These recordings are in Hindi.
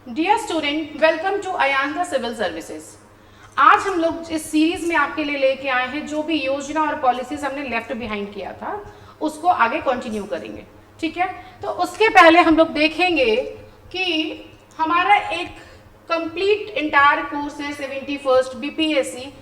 Dear student, welcome to Ayanta civil services. आज हम लोग इस सीरीज में आपके लिए लेके आए हैं जो भी योजना और पॉलिसीज हमने लेफ्ट बिहाइंड किया था उसको आगे कंटिन्यू करेंगे। ठीक है, तो उसके पहले हम लोग देखेंगे कि हमारा एक कंप्लीट इंटायर कोर्स है 71st बीपीएससी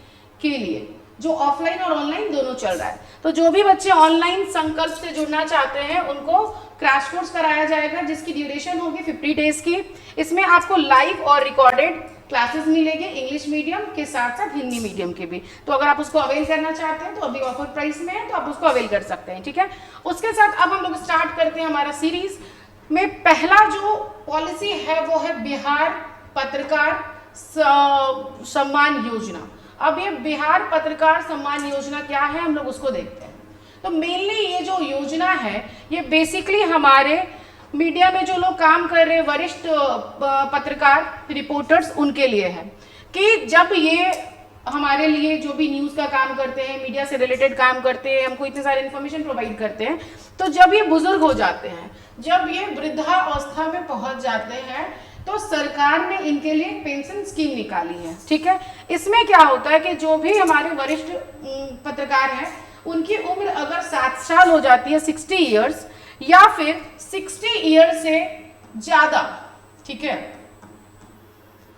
के लिए, जो ऑफलाइन और ऑनलाइन दोनों चल रहा है। तो जो भी बच्चे ऑनलाइन संकल्प से जुड़ना चाहते हैं उनको क्रैश कोर्स कराया जाएगा जिसकी ड्यूरेशन होगी 50 डेज की। इसमें आपको लाइव और रिकॉर्डेड क्लासेस मिलेंगे इंग्लिश मीडियम के साथ साथ हिंदी मीडियम के भी। तो अगर आप उसको अवेल करना चाहते हैं तो अभी ऑफर प्राइस में है, तो आप उसको अवेल कर सकते हैं। ठीक है, उसके साथ अब हम लोग स्टार्ट करते हैं हमारा सीरीज में। पहला जो पॉलिसी है वो है बिहार पत्रकार सम्मान योजना। अब ये बिहार पत्रकार सम्मान योजना क्या है हम लोग उसको देखते हैं। तो मेनली ये जो योजना है ये बेसिकली हमारे मीडिया में जो लोग काम कर रहे हैं, वरिष्ठ पत्रकार रिपोर्टर्स, उनके लिए है कि जब ये हमारे लिए जो भी न्यूज़ का काम करते हैं, मीडिया से रिलेटेड काम करते हैं, हमको इतने सारे इन्फॉर्मेशन प्रोवाइड करते हैं, तो जब ये बुजुर्ग हो जाते हैं, जब ये वृद्धावस्था में पहुंच जाते हैं, तो सरकार ने इनके लिए पेंशन स्कीम निकाली है। ठीक है, इसमें क्या होता है कि जो भी हमारे वरिष्ठ पत्रकार हैं उनकी उम्र अगर 60 साल हो जाती है, 60 ईयर्स, या फिर 60 ईयर से ज्यादा, ठीक है,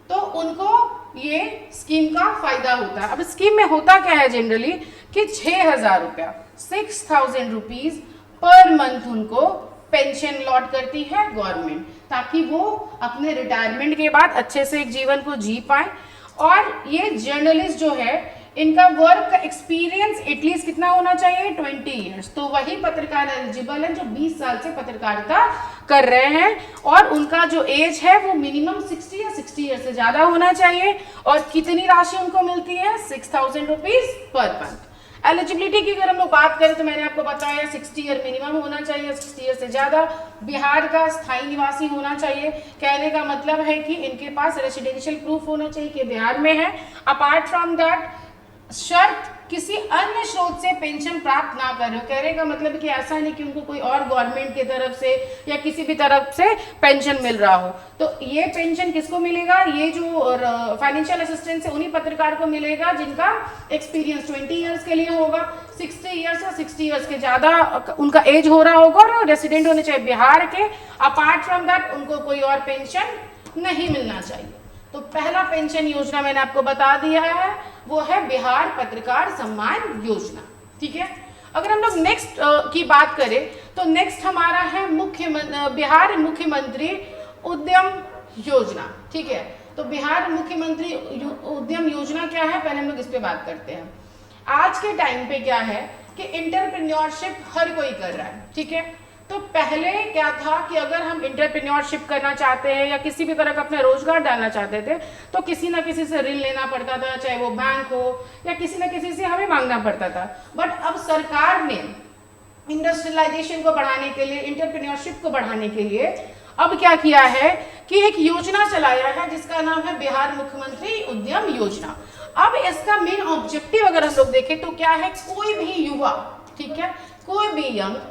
तो उनको ये स्कीम का फायदा होता है। अब स्कीम में होता क्या है जनरली कि 6,000 रुपया 6,000 रुपीज पर मंथ उनको पेंशन लॉट करती है गवर्नमेंट, ताकि वो अपने रिटायरमेंट के बाद अच्छे से एक जीवन को जी पाए। और ये जर्नलिस्ट जो है इनका वर्क एक्सपीरियंस एटलीस्ट कितना होना चाहिए, 20 ईयर्स। तो वही पत्रकार एलिजिबल है जो 20 साल से पत्रकारिता कर रहे हैं, और उनका जो एज है वो मिनिमम 60 या 60 ईयर से ज्यादा होना चाहिए। और कितनी राशि उनको मिलती है, 6,000 रुपीज पर मंथ। एलिजिबिलिटी की अगर हम लोग बात करें तो मैंने आपको बताया 60 ईयर मिनिमम होना चाहिए, 60 ईयर से ज्यादा बिहार का स्थायी निवासी होना चाहिए। कहने का मतलब है कि इनके पास रेसिडेंशियल प्रूफ होना चाहिए कि बिहार में है। अपार्ट फ्रॉम दैट शर्त किसी अन्य स्रोत से पेंशन प्राप्त ना करे। कहने का मतलब कि ऐसा नहीं कि उनको कोई और गवर्नमेंट की तरफ से या किसी भी तरफ से पेंशन मिल रहा हो। तो ये पेंशन किसको मिलेगा, ये जो फाइनेंशियल असिस्टेंस है उन्हीं पत्रकार को मिलेगा जिनका एक्सपीरियंस 20 ईयर्स के लिए होगा, 60 ईयर्स या 60 ईयर्स के ज्यादा उनका एज हो रहा होगा, और रेसिडेंट होने चाहिए बिहार के। अपार्ट फ्रॉम दैट उनको कोई और पेंशन नहीं मिलना चाहिए। तो पहला पेंशन योजना मैंने आपको बता दिया है, वो है बिहार पत्रकार सम्मान योजना। ठीक है, अगर हम लोग नेक्स्ट की बात करें तो नेक्स्ट हमारा है बिहार मुख्यमंत्री उद्यम योजना। ठीक है, तो बिहार मुख्यमंत्री उद्यम योजना क्या है, पहले हम लोग इस पे बात करते हैं। आज के टाइम पे क्या है कि एंटरप्रेन्योरशिप हर कोई कर रहा है। ठीक है, तो पहले क्या था कि अगर हम एंटरप्रेन्योरशिप करना चाहते हैं या किसी भी तरह का अपना रोजगार डालना चाहते थे तो किसी ना किसी से ऋण लेना पड़ता था, चाहे वो बैंक हो या किसी ना किसी से हमें मांगना पड़ता था। बट अब सरकार ने इंडस्ट्रियलाइजेशन को बढ़ाने के लिए, एंटरप्रेन्योरशिप को बढ़ाने के लिए अब क्या किया है कि एक योजना चलाया है जिसका नाम है बिहार मुख्यमंत्री उद्यम योजना। अब इसका मेन ऑब्जेक्टिव अगर हम लोग देखें तो क्या है, कोई भी युवा, ठीक है, कोई भी यंग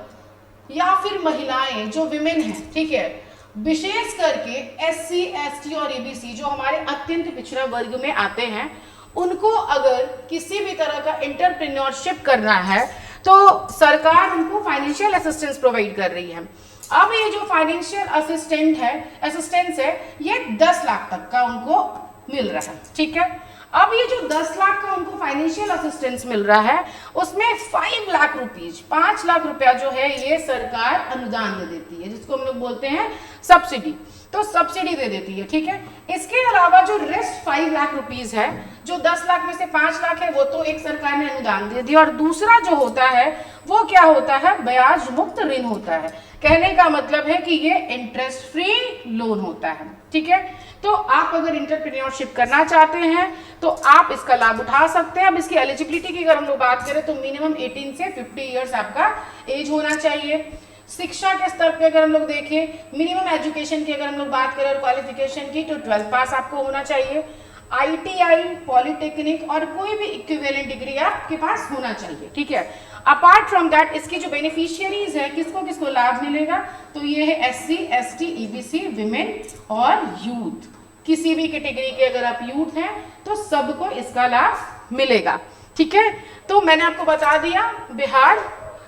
या फिर महिलाएं जो विमेन है, ठीक है, विशेष करके SC, ST और ABC जो हमारे अत्यंत पिछड़ा वर्ग में आते हैं, उनको अगर किसी भी तरह का एंटरप्रेन्योरशिप करना है तो सरकार उनको फाइनेंशियल असिस्टेंस प्रोवाइड कर रही है। अब ये जो फाइनेंशियल असिस्टेंस है ये 10 लाख तक का उनको मिल रहा है। ठीक है, अब ये जो 10 लाख का उनको फाइनेंशियल असिस्टेंस मिल रहा है उसमें 5 लाख रुपीज, 5 लाख रुपया जो है ये सरकार अनुदान दे देती है, जिसको हम लोग बोलते हैं सब्सिडी। तो सब्सिडी दे देती है। ठीक है, इसके अलावा जो रेस्ट 5 लाख रुपीज है, जो 10 लाख में से 5 लाख है वो तो एक सरकार ने अनुदान दे दिया, और दूसरा जो होता है वो क्या होता है, ब्याज मुक्त ऋण होता है। कहने का मतलब है कि ये इंटरेस्ट फ्री लोन होता है। ठीक है, तो आप अगर एंटरप्रेन्योरशिप करना चाहते हैं तो आप इसका लाभ उठा सकते हैं। अब इसकी एलिजिबिलिटी की अगर हम लोग बात करें तो मिनिमम 18 से 50 ईयर्स आपका एज होना चाहिए। शिक्षा के स्तर पे अगर हम लोग देखें, मिनिमम एजुकेशन की अगर हम लोग बात करें और क्वालिफिकेशन की, तो 12 पास आपको होना चाहिए। ITI, पॉलिटेक्निक और कोई भी इक्विवेलेंट डिग्री आपके पास होना चाहिए, ठीक है। अपार्ट फ्रॉम दैट इसकी जो बेनिफिशियरीज है किसको किसको लाभ मिलेगा, तो ये है SC, ST, EBC, विमेन और यूथ। किसी भी कैटेगरी के अगर आप यूथ हैं तो सबको इसका लाभ मिलेगा, ठीक है। तो मैंने आपको बता दिया बिहार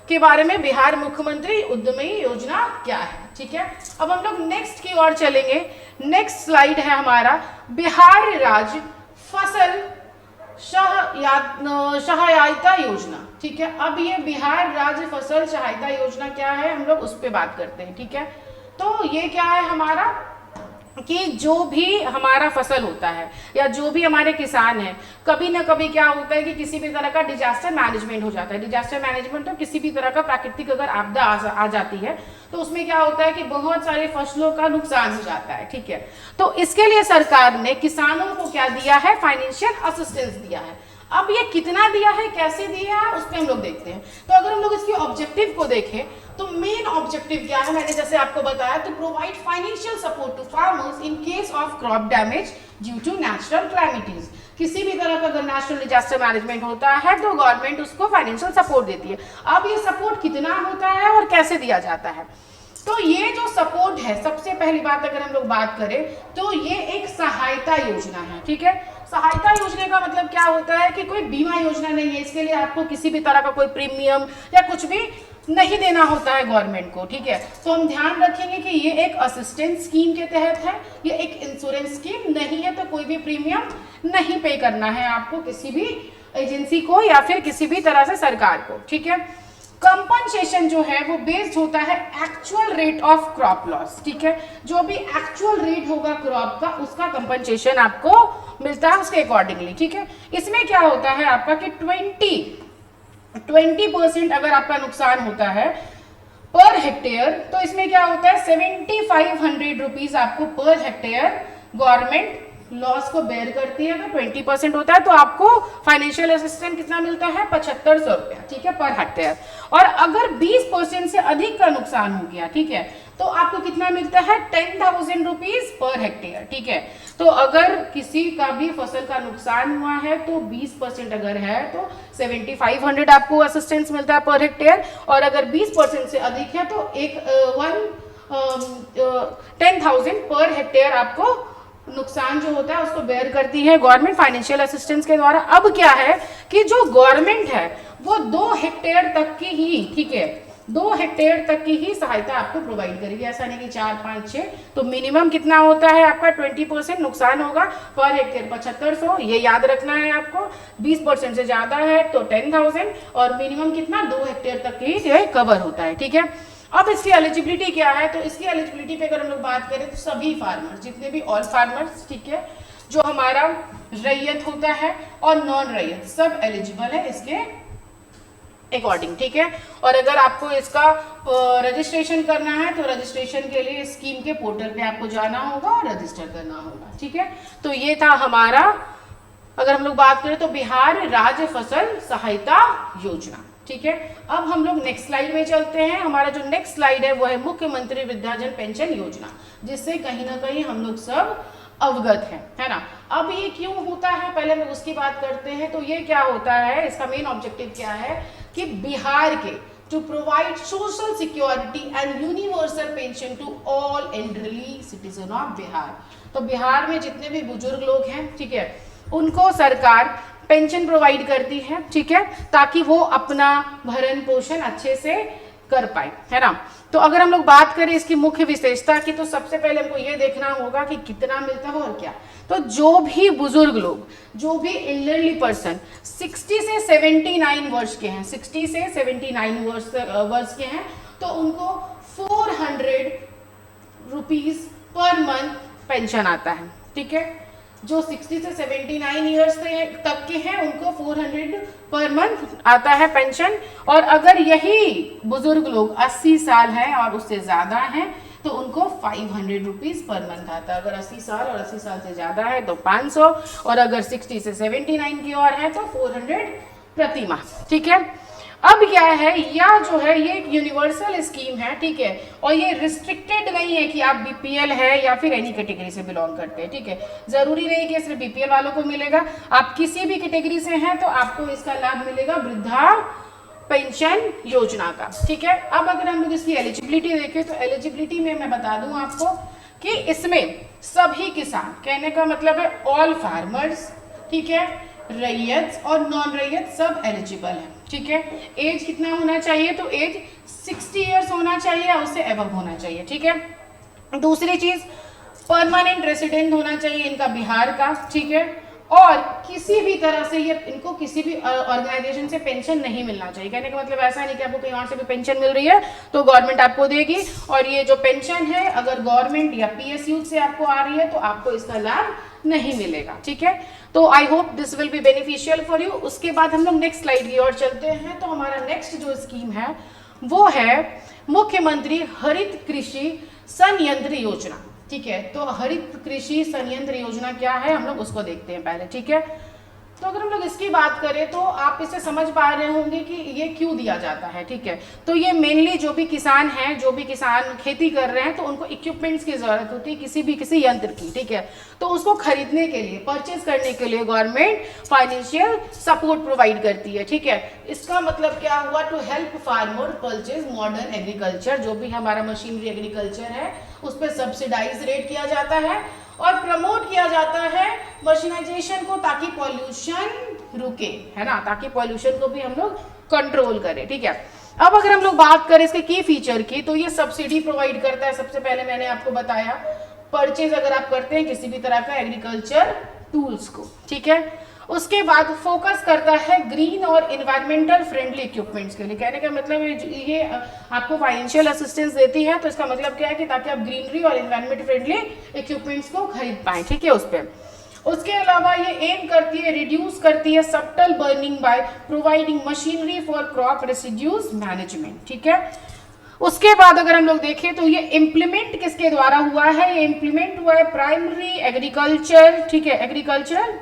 के बारे में, बिहार मुख्यमंत्री उद्यमी योजना क्या है, ठीक है। अब हम लोग नेक्स्ट की ओर चलेंगे। नेक्स्ट स्लाइड है हमारा बिहार राज्य फसल सहायता योजना, ठीक है। अब ये बिहार राज्य फसल सहायता योजना क्या है, हम लोग उस पर बात करते हैं, ठीक है। तो ये क्या है हमारा कि जो भी हमारा फसल होता है या जो भी हमारे किसान हैं, कभी ना कभी क्या होता है कि किसी भी तरह का डिजास्टर मैनेजमेंट हो जाता है। डिजास्टर मैनेजमेंट तो किसी भी तरह का प्राकृतिक अगर आपदा आ जाती है तो उसमें क्या होता है कि बहुत सारे फसलों का नुकसान हो जाता है, ठीक है। तो इसके लिए सरकार ने किसानों को क्या दिया है, फाइनेंशियल असिस्टेंस दिया है। अब ये कितना दिया है, कैसे दिया है, उस पर हम लोग देखते हैं। तो अगर हम लोग इसकी ऑब्जेक्टिव को देखें तो मेन ऑब्जेक्टिव क्या है, मैंने जैसे आपको बताया, to provide financial support to farmers in case of crop damage due to natural calamities. किसी भी तरह का अगर नेचुरल डिजास्टर मैनेजमेंट होता है तो गवर्नमेंट उसको फाइनेंशियल सपोर्ट देती है। अब ये सपोर्ट कितना होता है और कैसे दिया जाता है, तो ये जो सपोर्ट है, सबसे पहली बात अगर हम लोग बात करें तो ये एक सहायता योजना है, ठीक है। सहायता योजना का मतलब क्या होता है कि कोई बीमा योजना नहीं है, इसके लिए आपको किसी भी तरह का कोई प्रीमियम या कुछ भी नहीं देना होता है गवर्नमेंट को, ठीक है। तो हम ध्यान रखेंगे कि ये एक असिस्टेंस स्कीम के तहत है, ये एक इंश्योरेंस स्कीम नहीं है, तो कोई भी प्रीमियम नहीं पे करना है आपको किसी भी एजेंसी को या फिर किसी भी तरह से सरकार को, ठीक है। कंपनसेशन जो है वो बेस्ड होता है actual rate of crop loss, ठीक है। जो भी एक्चुअल रेट होगा क्रॉप का उसका कंपनसेशन आपको मिलता है उसके अकॉर्डिंगली, ठीक है। इसमें क्या होता है आपका कि 20% अगर आपका नुकसान होता है पर हेक्टेयर, तो इसमें क्या होता है 7500 रुपीज आपको पर हेक्टेयर गवर्नमेंट लॉस को बेयर करती है। अगर 20% होता है तो आपको फाइनेंशियल असिस्टेंस कितना मिलता है, 7500 रुपया, ठीक है, पर हेक्टेयर। और अगर 20% से अधिक का नुकसान हो गया, ठीक है, तो आपको कितना मिलता है 10,000 रुपीज पर हेक्टेयर, ठीक है। तो अगर किसी का भी फसल का नुकसान हुआ है तो 20% अगर है तो 7500 आपको असिस्टेंस मिलता है पर हेक्टेयर, और अगर 20% से अधिक है तो 10,000 पर हेक्टेयर आपको नुकसान जो होता है उसको बेयर करती है गवर्नमेंट फाइनेंशियल असिस्टेंस के द्वारा। अब क्या है कि जो गवर्नमेंट है वो 2 हेक्टेयर तक की ही, ठीक है, 2 हेक्टेयर तक की ही सहायता आपको प्रोवाइड करेगी, ऐसा नहीं कि 4, 5, 6। तो मिनिमम कितना होता है आपका 20% नुकसान होगा पर हेक्टेयर 7500, ये याद रखना है आपको। 20% से ज्यादा है तो 10,000 और मिनिमम कितना 2 हेक्टेयर तक ही ये कवर होता है, ठीक है। अब इसकी एलिजिबिलिटी क्या है, तो इसकी एलिजिबिलिटी पे अगर हम लोग बात करें तो सभी फार्मर्स, जितने भी ऑल फार्मर्स, ठीक है, जो हमारा रैयत होता है और नॉन रैयत, सब एलिजिबल है इसके अकॉर्डिंग, ठीक है। और अगर आपको इसका रजिस्ट्रेशन करना है तो रजिस्ट्रेशन के लिए स्कीम के पोर्टल पे आपको जाना होगा और रजिस्टर करना होगा, ठीक है। तो ये था हमारा, अगर हम लोग बात करें तो बिहार राज्य फसल सहायता योजना, ठीक है। अब हम लोग नेक्स्ट स्लाइड में चलते हैं। हमारा जो नेक्स्ट स्लाइड है वो है मुख्यमंत्री वृद्धाजन पेंशन योजना, जिससे कहीं ना कहीं हम लोग सब अवगत है ना। अब ये क्यों होता है, पहले हम उसकी बात करते हैं। तो ये क्या होता है, इसका मेन ऑब्जेक्टिव क्या है कि बिहार के to provide social security and universal pension to all elderly citizen of Bihar. तो बिहार में जितने भी बुजुर्ग लोग हैं, ठीक है, उनको सरकार पेंशन प्रोवाइड करती है, ठीक है, ताकि वो अपना भरण पोषण अच्छे से कर पाए, है ना। तो अगर हम लोग बात करें इसकी मुख्य विशेषता की, तो सबसे पहले हमको ये देखना होगा कि कितना मिलता है और क्या। तो जो भी बुजुर्ग लोग, जो भी एल्डरली पर्सन 60 से 79 वर्ष के हैं, 60 से 79 वर्ष के हैं, तो उनको 400 रुपीज पर मंथ पेंशन आता है, ठीक है। जो 60 से 79 ईयर्स तक के हैं उनको 400 पर मंथ आता है पेंशन। और अगर यही बुजुर्ग लोग 80 साल हैं और उससे ज्यादा हैं तो उनको 500 रुपीज पर मंथ आता है। अगर 80 साल और 80 साल से ज्यादा है तो 500, और अगर 60 से 79 की ओर है तो 400 प्रति माह, ठीक है। अब क्या है, या जो है ये एक यूनिवर्सल स्कीम है, ठीक है, और ये रिस्ट्रिक्टेड नहीं है कि आप बीपीएल है या फिर एनी कैटेगरी से बिलोंग करते हैं, ठीक है। जरूरी नहीं कि सिर्फ बीपीएल वालों को मिलेगा, आप किसी भी कैटेगरी से हैं तो आपको इसका लाभ मिलेगा वृद्धा पेंशन योजना का, ठीक है। अब अगर हम लोग इसकी एलिजिबिलिटी देखें तो एलिजिबिलिटी में मैं बता दूं आपको कि इसमें सभी किसान, कहने का मतलब है ऑल फार्मर्स, ठीक है, रैयत और नॉन रैयत सब एलिजिबल है, ठीक है। एज कितना होना चाहिए, तो एज 60 ईयर्स होना चाहिए या उससे एबव होना चाहिए, ठीक है। दूसरी चीज, परमानेंट रेसिडेंट होना चाहिए इनका बिहार का, ठीक है, और किसी भी तरह से ये इनको किसी भी ऑर्गेनाइजेशन से पेंशन नहीं मिलना चाहिए। कहने का मतलब ऐसा नहीं कि आपको कहीं और से भी पेंशन मिल रही है तो गवर्नमेंट आपको देगी, और ये जो पेंशन है अगर गवर्नमेंट या पीएसयू से आपको आ रही है तो आपको इसका लाभ नहीं मिलेगा, ठीक है। तो I hope this will be beneficial for you. उसके बाद हम लोग नेक्स्ट स्लाइड की ओर चलते हैं। तो हमारा नेक्स्ट जो स्कीम है वो है मुख्यमंत्री हरित कृषि संयंत्र योजना, ठीक है। तो हरित कृषि संयंत्र योजना क्या है हम लोग उसको देखते हैं पहले, ठीक है। तो अगर हम लोग इसकी बात करें तो आप इसे समझ पा रहे होंगे कि ये क्यों दिया जाता है, ठीक है। तो ये मेनली जो भी किसान हैं, जो भी किसान खेती कर रहे हैं तो उनको इक्विपमेंट्स की जरूरत होती है, किसी यंत्र की, ठीक है। तो उसको खरीदने के लिए, परचेज करने के लिए गवर्नमेंट फाइनेंशियल सपोर्ट प्रोवाइड करती है, ठीक है। इसका मतलब क्या हुआ, to help farmer purchase modern agriculture, जो भी हमारा मशीनरी एग्रीकल्चर है उस पर सब्सिडाइज रेट किया जाता है और प्रमोट किया जाता है मशीनाइजेशन को, ताकि पॉल्यूशन रुके, है ना, ताकि पॉल्यूशन को भी हम लोग कंट्रोल करें, ठीक है। अब अगर हम लोग बात करें इसके की फीचर की, तो ये सब्सिडी प्रोवाइड करता है। सबसे पहले मैंने आपको बताया, परचेज अगर आप करते हैं किसी भी तरह का एग्रीकल्चर टूल्स को, ठीक है। उसके बाद फोकस करता है ग्रीन और इन्वायरमेंटल फ्रेंडली इक्विपमेंट्स के लिए। कहने का मतलब ये आपको फाइनेंशियल असिस्टेंस देती है, तो इसका मतलब क्या है कि ताकि आप ग्रीनरी और इन्वायरमेंट फ्रेंडली इक्विपमेंट्स को खरीद पाएं, ठीक है, उस पर। उसके अलावा ये एम करती है, रिड्यूस करती है subtle burning by providing machinery for crop residues management, ठीक है। उसके बाद अगर हम लोग देखें तो ये इम्प्लीमेंट किसके द्वारा हुआ है, ये इम्प्लीमेंट हुआ है प्राइमरी एग्रीकल्चर, ठीक है, एग्रीकल्चर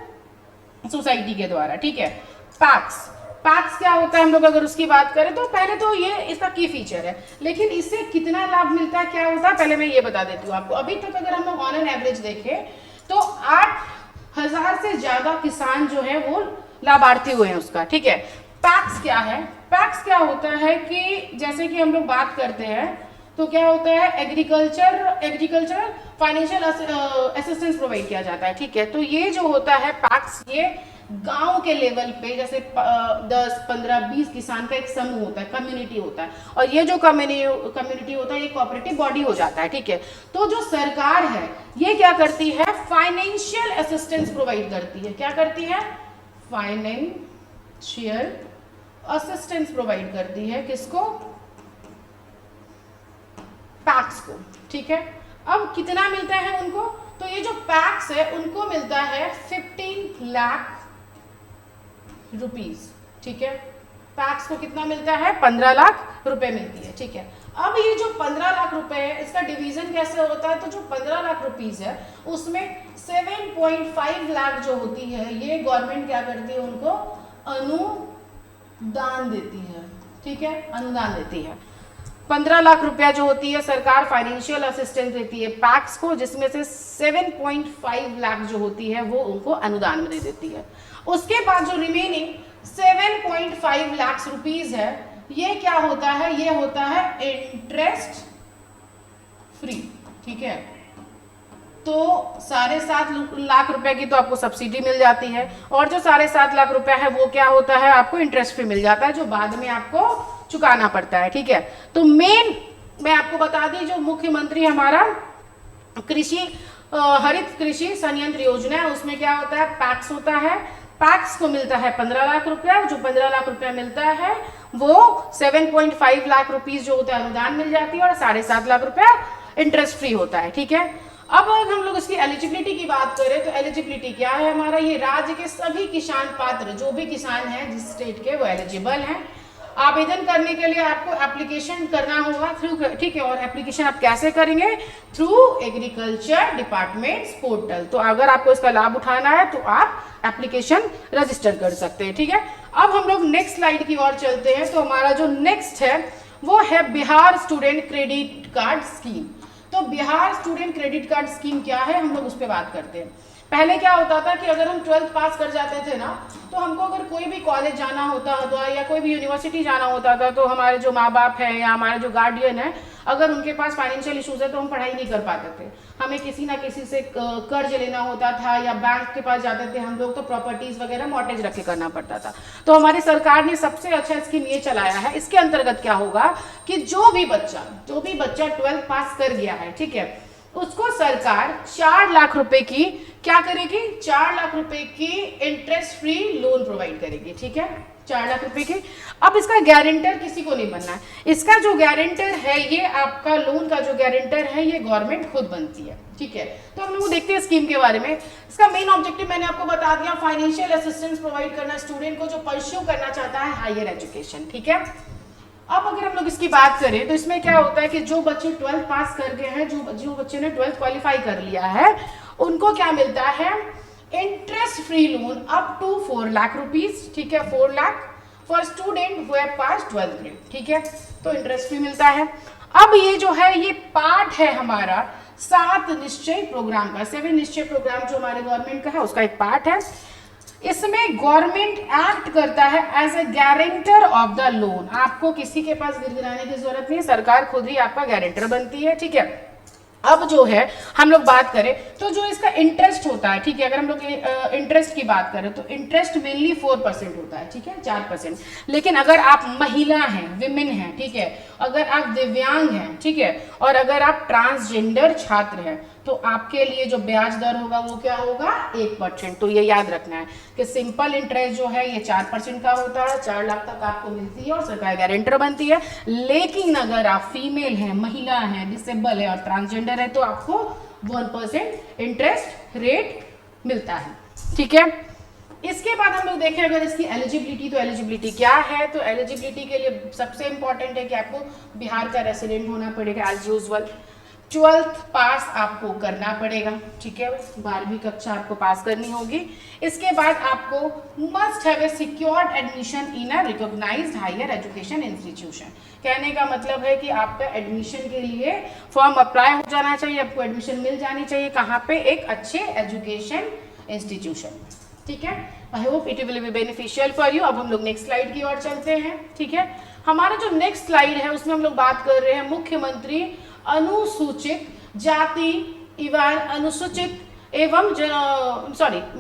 सोसाइटी के द्वारा, ठीक है। पैक्स क्या होता है हम लोग अगर उसकी बात करें तो पहले तो ये इसका की फीचर है, लेकिन इससे कितना लाभ मिलता है, क्या होता है, पहले मैं ये बता देती हूँ आपको। अभी तक अगर हम लोग ऑन एन एवरेज देखें तो 8,000 से ज्यादा किसान जो है वो लाभार्थी हुए हैं उसका, ठीक है। पैक्स क्या है, पैक्स क्या होता है कि जैसे कि हम लोग बात करते हैं तो क्या होता है, एग्रीकल्चर फाइनेंशियल असिस्टेंस प्रोवाइड किया जाता है, ठीक है। तो ये जो होता है पैक्स, ये गांव के लेवल पे जैसे 10, 15, 20 किसान का एक समूह होता है, कम्युनिटी होता है, और ये जो कम्युनिटी होता है ये कोऑपरेटिव बॉडी हो जाता है, ठीक है। तो जो सरकार है ये क्या करती है, फाइनेंशियल असिस्टेंस प्रोवाइड करती है। क्या करती है, फाइनेंशियल असिस्टेंस प्रोवाइड करती है, किसको, पैक्स को, ठीक है। अब कितना मिलता है उनको, तो ये जो पैक्स है उनको मिलता है 15 लाख रुपीस, ठीक है। पैक्स को कितना मिलता है, 15 लाख रुपए मिलती है, ठीक है। अब ये जो 15 लाख रुपए है इसका डिवीजन कैसे होता है, तो जो 15 लाख रुपीस है उसमें 7.5 लाख जो होती है ये गवर्नमेंट क्या करती है, उनको अनुदान देती है, ठीक है, अनुदान देती है। 15 लाख रुपया जो होती है सरकार फाइनेंशियल असिस्टेंस देती है पैक्स को, जिसमें से 7.5 लाख जो होती है वो उनको अनुदान में दे देती है। उसके बाद जो रिमेनिंग 7.5 लाख रुपीस है ये क्या होता है, ये होता है इंटरेस्ट फ्री, ठीक है। तो 7.5 लाख रुपए की तो आपको सब्सिडी मिल जाती है, और जो 7.5 लाख रुपया है वो क्या होता है, आपको इंटरेस्ट फ्री मिल जाता है, जो बाद में आपको चुकाना पड़ता है, ठीक है। तो मेन मैं आपको बता दी, जो मुख्यमंत्री हमारा हरित कृषि संयंत्र योजना है उसमें क्या होता है, पैक्स होता है। पैक्स को मिलता है 15 लाख रुपया, जो 15 लाख रुपया मिलता है वो 7.5 लाख रुपीस जो होता है अनुदान मिल जाती है, और 7.5 लाख रुपया इंटरेस्ट फ्री होता है, ठीक है। अब अगर हम लोग इसकी एलिजिबिलिटी की बात करें तो एलिजिबिलिटी क्या है हमारा, ये राज्य के सभी किसान पात्र, जो भी किसान हैं जिस स्टेट के वो एलिजिबल हैं। आवेदन करने के लिए आपको एप्लीकेशन करना होगा थ्रू, ठीक है, और एप्लीकेशन आप कैसे करेंगे, थ्रू एग्रीकल्चर डिपार्टमेंट पोर्टल। तो अगर आपको इसका लाभ उठाना है तो आप एप्लीकेशन रजिस्टर कर सकते हैं, ठीक है। अब हम लोग नेक्स्ट स्लाइड की ओर चलते हैं। तो हमारा जो नेक्स्ट है वो है Bihar student credit card scheme. तो Bihar student credit card scheme क्या है, हम लोग उस पर बात करते हैं। पहले क्या होता था कि अगर हम 12th पास कर जाते थे ना, तो हमको अगर कोई भी कॉलेज जाना होता था या कोई भी यूनिवर्सिटी जाना होता था, तो हमारे जो माँ बाप हैं या हमारे जो गार्डियन है, अगर उनके पास फाइनेंशियल इश्यूज है तो हम पढ़ाई नहीं कर पाते थे। हमें किसी ना किसी से कर्ज लेना होता था या बैंक के पास जाते थे हम लोग, तो प्रॉपर्टीज वगैरह मॉर्टेज रख के करना पड़ता था। तो हमारी सरकार ने सबसे अच्छा स्कीम ये चलाया है। इसके अंतर्गत क्या होगा कि जो भी बच्चा 12th पास कर गया है, ठीक है, उसको सरकार 4 लाख रुपए की क्या करेगी, 4 लाख रुपए की इंटरेस्ट फ्री लोन प्रोवाइड करेगी, ठीक है, 4 लाख रुपए की। अब इसका गारंटर किसी को नहीं बनना है। इसका जो गारंटर है, ये आपका लोन का जो गारंटर है, ये गवर्नमेंट खुद बनती है, ठीक है। तो हम लोग देखते हैं स्कीम के बारे में। इसका मेन ऑब्जेक्टिव मैंने आपको बता दिया, फाइनेंशियल असिस्टेंस प्रोवाइड करना स्टूडेंट को जो परस्यू करना चाहता है हायर एजुकेशन, ठीक है। अब अगर हम लोग इसकी बात करें तो इसमें क्या होता है कि जो बच्चे 12th पास कर गए हैं, जो बच्चे ने 12th क्वालिफाई कर लिया है, उनको क्या मिलता है, interest free loan up to 4 lakh rupees, ठीक है, 4 lakh for student who have pass 12th grade, ठीक है। तो इंटरेस्ट फ्री मिलता है। अब ये जो है, ये पार्ट है हमारा 7 निश्चय प्रोग्राम का। 7 निश्चय प्रोग्राम जो हमारे गवर्नमेंट का है, उसका एक पार्ट है। इसमें गवर्नमेंट एक्ट करता है as a guarantor of the loan. आपको किसी के पास गिरगिराने की जरूरत नहीं है, सरकार खुद ही आपका गारंटर बनती है, ठीक है। अब जो है हम लोग बात करें तो जो इसका इंटरेस्ट होता है, ठीक है, अगर हम लोग इंटरेस्ट की बात करें तो इंटरेस्ट मेनली 4% होता है, ठीक है, 4%। लेकिन अगर आप महिला हैं, विमेन हैं, ठीक है, अगर आप दिव्यांग हैं, ठीक है, और अगर आप ट्रांसजेंडर छात्र हैं, तो आपके लिए जो ब्याज दर होगा वो क्या होगा, 1%। तो ये याद रखना है कि सिंपल इंटरेस्ट जो है ये 4% का होता है, 4 लाख तक आपको मिलती है और सरकार गारंटर बनती है। लेकिन अगर आप फीमेल हैं, महिला हैं, डिसेबल है और ट्रांसजेंडर है, तो आपको 1% इंटरेस्ट रेट मिलता है, ठीक है। इसके बाद हम लोग देखें अगर इसकी एलिजिबिलिटी, तो एलिजिबिलिटी क्या है, तो एलिजिबिलिटी के लिए सबसे इंपॉर्टेंट है कि आपको बिहार का रेसिडेंट होना पड़ेगा एज यूजुअल। 12th पास आपको करना पड़ेगा, ठीक है, 12वीं कक्षा आपको पास करनी होगी। इसके बाद आपको must have a secured admission in a recognised higher education institution. कहने का मतलब है कि आपका एडमिशन के लिए फॉर्म अप्लाई हो जाना चाहिए, आपको एडमिशन मिल जानी चाहिए, कहाँ पे, एक अच्छे एजुकेशन इंस्टीट्यूशन, ठीक है। I hope it will be beneficial for you. अब हम लोग नेक्स्ट स्लाइड की ओर चलते हैं, ठीक है। हमारा जो नेक्स्ट स्लाइड है उसमें हम लोग बात कर रहे हैं मुख्यमंत्री अनुसूचित जाति एवं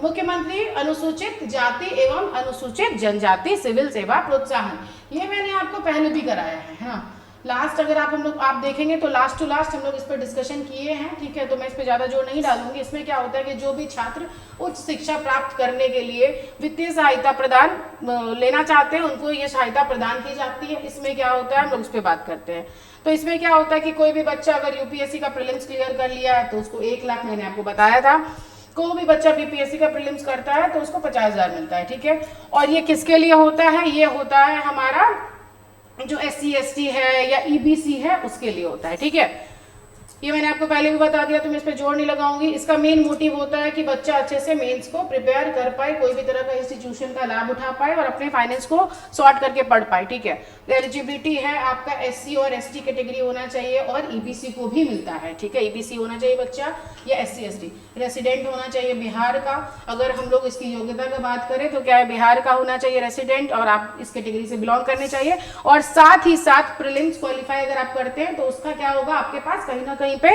मुख्यमंत्री अनुसूचित जाति एवं अनुसूचित जनजाति सिविल सेवा प्रोत्साहन। ये मैंने आपको पहले भी कराया है ना, लास्ट अगर आप देखेंगे तो लास्ट टू लास्ट हम लोग इस पर डिस्कशन किए हैं, ठीक है। तो मैं इस पर ज़्यादा जोर नहीं डालूंगी। इसमें क्या होता है कि जो भी छात्र उच्च शिक्षा प्राप्त करने के लिए वित्तीय सहायता प्रदान लेना चाहते हैं, उनको ये सहायता प्रदान की जाती है। इसमें क्या होता है, हम लोग उस पर बात करते हैं। तो इसमें क्या होता है कि कोई भी बच्चा अगर यूपीएससी का प्रीलिम्स क्लियर कर लिया है तो उसको 1 लाख, मैंने आपको बताया था। कोई भी बच्चा बीपीएससी का प्रीलिम्स करता है तो उसको 50,000 मिलता है, ठीक है। और ये किसके लिए होता है, ये होता है हमारा जो SC ST है या EBC है उसके लिए होता है, ठीक है। ये मैंने आपको पहले भी बता दिया, तो मैं इस पर जोर नहीं लगाऊंगी। इसका मेन मोटिव होता है कि बच्चा अच्छे से मेंस को प्रिपेयर कर पाए, कोई भी तरह का इंस्टीट्यूशन का लाभ उठा पाए और अपने फाइनेंस को सॉर्ट करके पढ़ पाए, ठीक है। एलिजिबिलिटी है आपका SC और ST कैटेगरी होना चाहिए और EBC को भी मिलता है, ठीक है। EBC होना चाहिए बच्चा या SC ST। रेसिडेंट होना चाहिए बिहार का। अगर हम लोग इसकी योग्यता का बात करें तो क्या है, बिहार का होना चाहिए रेसिडेंट और आप इस कैटेगरी से बिलोंग करने चाहिए। और साथ ही साथ प्रीलिम्स क्वालिफाई अगर आप करते हैं तो उसका क्या होगा, आपके पास कहीं ना कहीं पे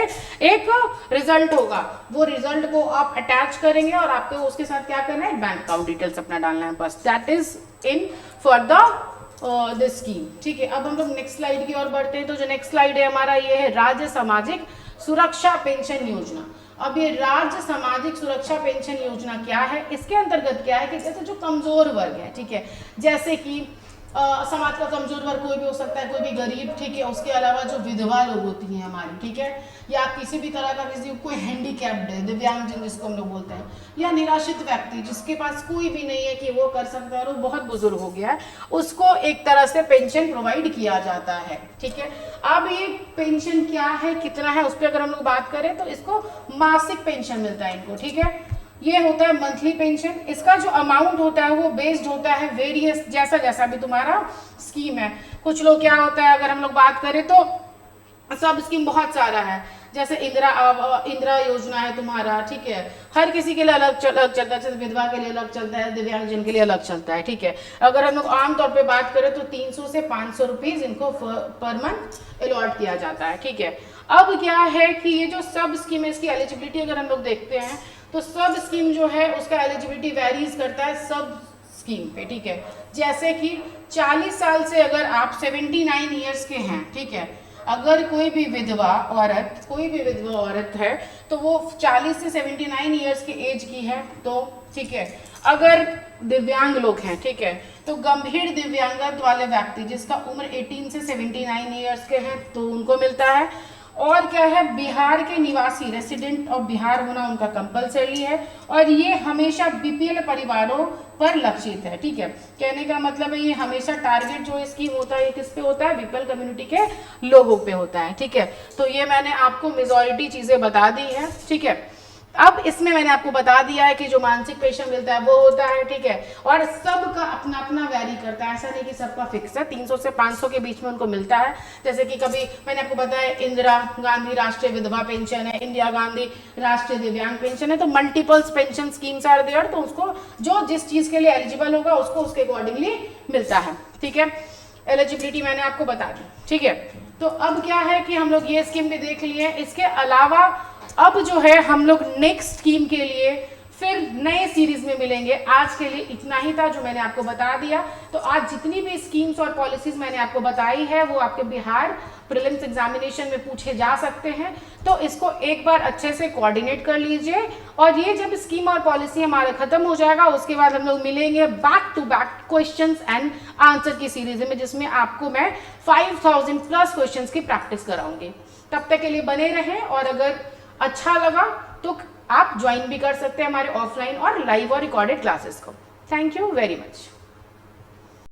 एक रिजल्ट होगा। वो रिजल्ट को आप अटैच करेंगे और आपको उसके साथ क्या करना है, बैंक अकाउंट डिटेल्स अपना डालना है, बस। That is in for the scheme, ठीक है। अब हम लोग नेक्स्ट स्लाइड की ओर बढ़ते हैं। तो जो नेक्स्ट स्लाइड है हमारा, ये है राज्य सामाजिक सुरक्षा पेंशन योजना। अब ये राज्य सामाजिक सुरक्षा पेंशन योजना क्या है, इसके अंतर्गत क्या है कि जैसे जो कमजोर वर्ग है, ठीक है, जैसे कि समाज का कमजोर वर्ग कोई भी हो सकता है, कोई भी गरीब, ठीक है। उसके अलावा जो विधवा लोग होती हैं हमारी, ठीक है, या किसी भी तरह का किसी कोई हैंडीकैप्ड है, दिव्यांगजन जिसको हम लोग बोलते हैं, या निराश्रित व्यक्ति जिसके पास कोई भी नहीं है कि वो कर सकता है और वो बहुत बुजुर्ग हो गया है, उसको एक तरह से पेंशन प्रोवाइड किया जाता है, ठीक है। अब ये पेंशन क्या है, कितना है, उस पर अगर हम लोग बात करें तो इसको मासिक पेंशन मिलता है इनको, ठीक है। ये होता है मंथली पेंशन। इसका जो अमाउंट होता है वो बेस्ड होता है वेरियस, जैसा जैसा भी तुम्हारा स्कीम है। कुछ लोग क्या होता है, अगर हम लोग बात करें तो सब स्कीम बहुत सारा है, जैसे इंदिरा योजना है तुम्हारा, ठीक है, हर किसी के लिए अलग चलता है, जैसे विधवा के लिए अलग चलता है, दिव्यांगजन के लिए अलग चलता है, ठीक है। अगर हम लोग आमतौर पे बात करें तो 300 से 500 रुपीज इनको पर मंथ अलॉट किया जाता है, ठीक है। अब क्या है कि ये जो सब स्कीम है इसकी एलिजिबिलिटी अगर हम लोग देखते हैं तो सब स्कीम जो है उसका एलिजिबिलिटी वेरीज करता है सब स्कीम पे, ठीक है। जैसे कि 40 साल से अगर आप 79 ईयर्स के हैं, ठीक है, अगर कोई भी विधवा औरत है तो वो 40 से 79 ईयर्स की एज की है तो ठीक है। अगर दिव्यांग लोग हैं, ठीक है, तो गंभीर दिव्यांगत्व वाले व्यक्ति जिसका उम्र 18 से 79 ईयर्स के हैं तो उनको मिलता है। और क्या है, बिहार के निवासी रेसिडेंट ऑफ बिहार होना उनका कंपलसरी है, और ये हमेशा बीपीएल परिवारों पर लक्षित है, ठीक है। कहने का मतलब है ये हमेशा टारगेट जो स्कीम होता है ये किस पे होता है, बीपीएल कम्युनिटी के लोगों पे होता है, ठीक है। तो ये मैंने आपको मेजॉरिटी चीजें बता दी है, ठीक है। अब इसमें मैंने आपको बता दिया है कि जो मानसिक पेंशन मिलता है वो होता है, ठीक है, और सबका अपना अपना वैरी करता है, ऐसा नहीं कि सबका फिक्स है, 300 से 500 के बीच में उनको मिलता है। जैसे कि कभी मैंने आपको बताया इंदिरा गांधी राष्ट्रीय विधवा पेंशन है, इंदिरा गांधी राष्ट्रीय दिव्यांग पेंशन है, तो multiples pension schemes are there, तो उसको जो जिस चीज के लिए एलिजिबल होगा उसको उसके अकॉर्डिंगली मिलता है, ठीक है। एलिजिबिलिटी मैंने आपको बता दी, ठीक है। तो अब क्या है कि हम लोग ये स्कीम भी देख लिए, इसके अलावा अब जो है हम लोग नेक्स्ट स्कीम के लिए फिर नए सीरीज में मिलेंगे। आज के लिए इतना ही था जो मैंने आपको बता दिया। तो आज जितनी भी स्कीम्स और पॉलिसीज मैंने आपको बताई है वो आपके बिहार प्रीलिम्स एग्जामिनेशन में पूछे जा सकते हैं, तो इसको एक बार अच्छे से कोऑर्डिनेट कर लीजिए। और ये जब स्कीम और पॉलिसी हमारा खत्म हो जाएगा उसके बाद हम लोग मिलेंगे back to back questions and answer की सीरीज में, जिसमें आपको मैं 5000 प्लस क्वेश्चंस की प्रैक्टिस कराऊंगी। तब तक के लिए बने रहें, और अगर अच्छा लगा तो आप ज्वाइन भी कर सकते हैं हमारे ऑफलाइन और लाइव और रिकॉर्डेड क्लासेस को। Thank you very much.